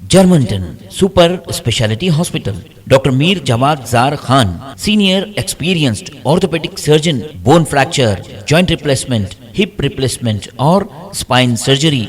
Germanton super speciality hospital, doctor Mir Jawad Jar Khan, senior experienced orthopaedic surgeon, bone fracture, joint replacement, hip replacement और spine surgery.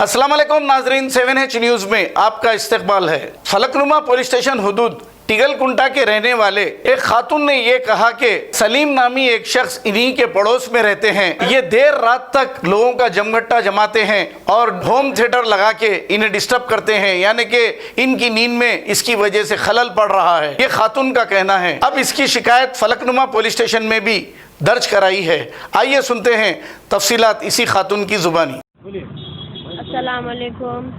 अस्सलाम वालेकुम नाजरीन, 7H news में आपका इस्तकबाल है। फलकनुमा पुलिस स्टेशन हुदूद टिगलकुंटा के रहने वाले एक खातून ने यह कहा कि सलीम नामी एक शख्स इन्हीं के पड़ोस में रहते हैं। ये देर रात तक लोगों का जमघट्टा जमाते हैं और होम थिएटर लगा के इन्हें डिस्टर्ब करते हैं, यानी कि इनकी नींद में इसकी वजह से खलल पड़ रहा है, ये खातून का कहना है। अब इसकी शिकायत फलकनुमा पुलिस स्टेशन में भी दर्ज कराई है। आइए सुनते हैं तफसीलात इसी खातून की जुबानी। अस्सलाम वालेकुम।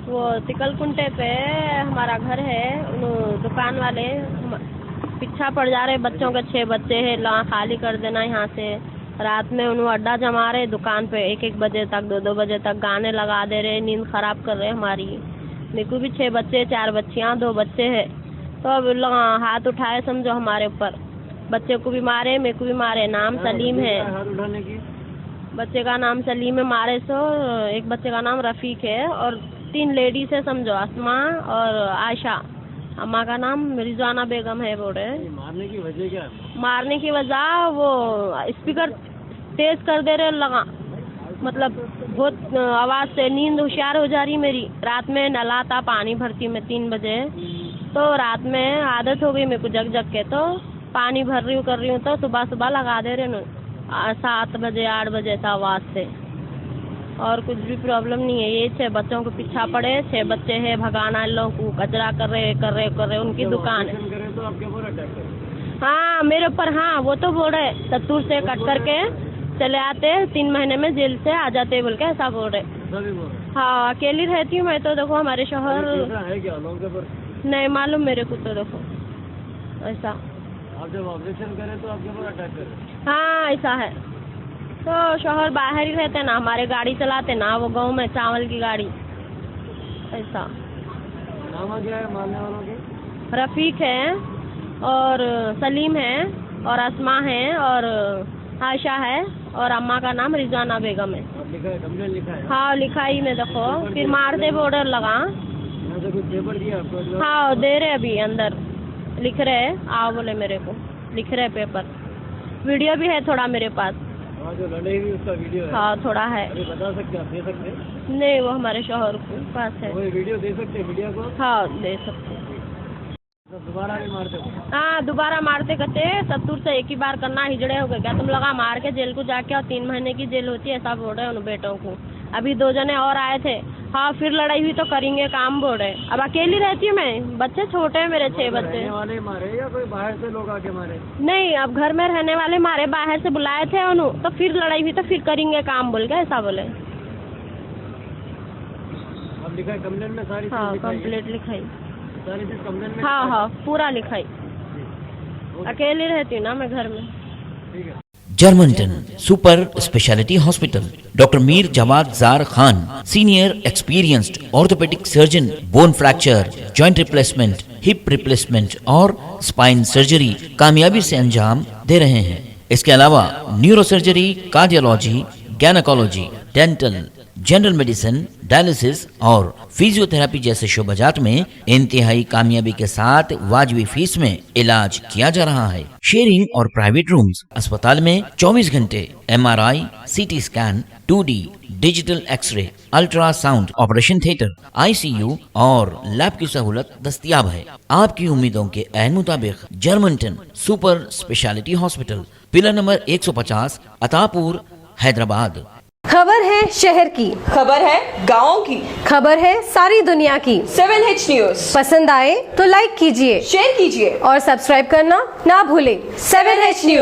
वो तिकलकुंटे पे हमारा घर है, दुकान वाले पीछा पड़ जा रहे, बच्चों के 6 बच्चे हैं, खाली कर देना यहाँ से। रात में उन्होंने अड्डा जमा रहे दुकान पे, 1-1 बजे तक 2-2 बजे तक गाने लगा दे रहे, नींद ख़राब कर रहे हमारी। मेरे को भी 6 बच्चे, 4 बच्चियाँ, 2 बच्चे हैं। तो अब हाथ उठाए समझो हमारे ऊपर, बच्चे को भी मारे, मेरे को भी मारे। नाम सलीम है, बच्चे का नाम सलीम है, मारे सो। एक बच्चे का नाम रफ़ीक है और 3 लेडीज है समझो, अस्मा और आयशा। अम्मा का नाम रिजवाना बेगम है। बोले मारने की वजह क्या है? मारने की वजह वो स्पीकर तेज कर दे रहे लगा, मतलब बहुत आवाज़ से। नींद होशियार हो जा रही मेरी। रात में नलाता पानी भरती मैं 3 बजे, तो रात में आदत हो गई मेरे को जग जग के, तो पानी भर रही हूँ कर रही हूँ, तो सुबह सुबह लगा दे रहे 7 बजे 8 बजे था आवाज़ से। और कुछ भी प्रॉब्लम नहीं है। ये 6 बच्चों को पीछा पड़े, 6 बच्चे हैं, भगाना इन लोगों को, कचरा कर रहे उनकी दुकान है। तो आपके ऊपर अटैक करे? हाँ मेरे ऊपर, हाँ वो तो बोल रहे सत्तूर से कट करके चले आते, 3 महीने में जेल से आ जाते बोल के ऐसा बोल रहे। हाँ अकेली रहती हूँ मैं तो। देखो हमारे शोहर है क्या नहीं मालूम मेरे को, तो देखो ऐसा। आप जब ऑपरेशन करें तो आपके ऊपर अटैक करें? हाँ ऐसा है। तो शोहर बाहर ही रहते ना, हमारे गाड़ी चलाते ना, वो गांव में चावल की गाड़ी ऐसा। नाम क्या है मारने वालों के? रफ़ीक है और सलीम है और अस्मा है और आयशा है और अम्मा का नाम रिजवाना बेगम है। कंप्लेंट लिखा है? हाँ लिखाई में देखो। फिर मार दे बॉर्डर लगा। कुछ पेपर दिया आपको? हाँ दे रहे, अभी अंदर लिख रहे, आओ बोले मेरे को, लिख रहे पेपर। वीडियो भी है थोड़ा मेरे पास। जो लड़ाई हुई उसका वीडियो है? हाँ थोड़ा है। अभी बता सकते आप? दे सकते हैं? नहीं वो हमारे शोहर के पास है। वो वीडियो दे सकते हैं वीडियो को? हाँ दे सकते हैं। दोबारा भी मारते? हाँ दोबारा मारते कहते सत्तूर से एक ही बार करना, हिजड़े हो गए क्या तुम लगा, मार के जेल को जाके, और 3 महीने की जेल होती है ऐसा बोल रहे उन बेटों को। अभी 2 जने और आए थे। हाँ फिर लड़ाई हुई तो करेंगे काम बोल रहे। अब अकेली रहती हूँ मैं, बच्चे छोटे हैं मेरे, 6 बच्चे। रहने वाले मारे या कोई बाहर से लोग आके मारे? नहीं अब घर में रहने वाले मारे, बाहर से बुलाए थे उन्होंने, तो फिर लड़ाई हुई तो फिर करेंगे काम बोल के ऐसा बोले। अब लिखा है कंप्लेंट में सारी? हाँ कंप्लेंट लिखाई सारी चीज कंप्लेंट में? हाँ हाँ पूरा लिखाई। अकेली रहती हूँ ना मैं घर में। ठीक है। Germanten super speciality hospital, doctor Mir Jawad Jar Khan, senior experienced orthopaedic surgeon, bone fracture, joint replacement, hip replacement और स्पाइन सर्जरी कामयाबी से अंजाम दे रहे हैं। इसके अलावा neurosurgery, cardiology, gynaecology, dental, general medicine, dialysis और फिजियोथेरेपी जैसे शोबाजात में इंतहाई कामयाबी के साथ वाजबी फीस में इलाज किया जा रहा है। शेयरिंग और प्राइवेट रूम्स, अस्पताल में 24 घंटे MRI, CT scan, 2D digital X-ray, ultrasound, operation theatre, ICU और लैब की सहूलत दस्तयाब है। आपकी उम्मीदों के ऐन मुताबिक Germanten super speciality hospital, pillar number 150, Attapur, Hyderabad. खबर है शहर की, खबर है गाँव की, खबर है सारी दुनिया की। 7H न्यूज़ पसंद आए तो लाइक कीजिए, शेयर कीजिए और सब्सक्राइब करना ना भूलें। 7H news.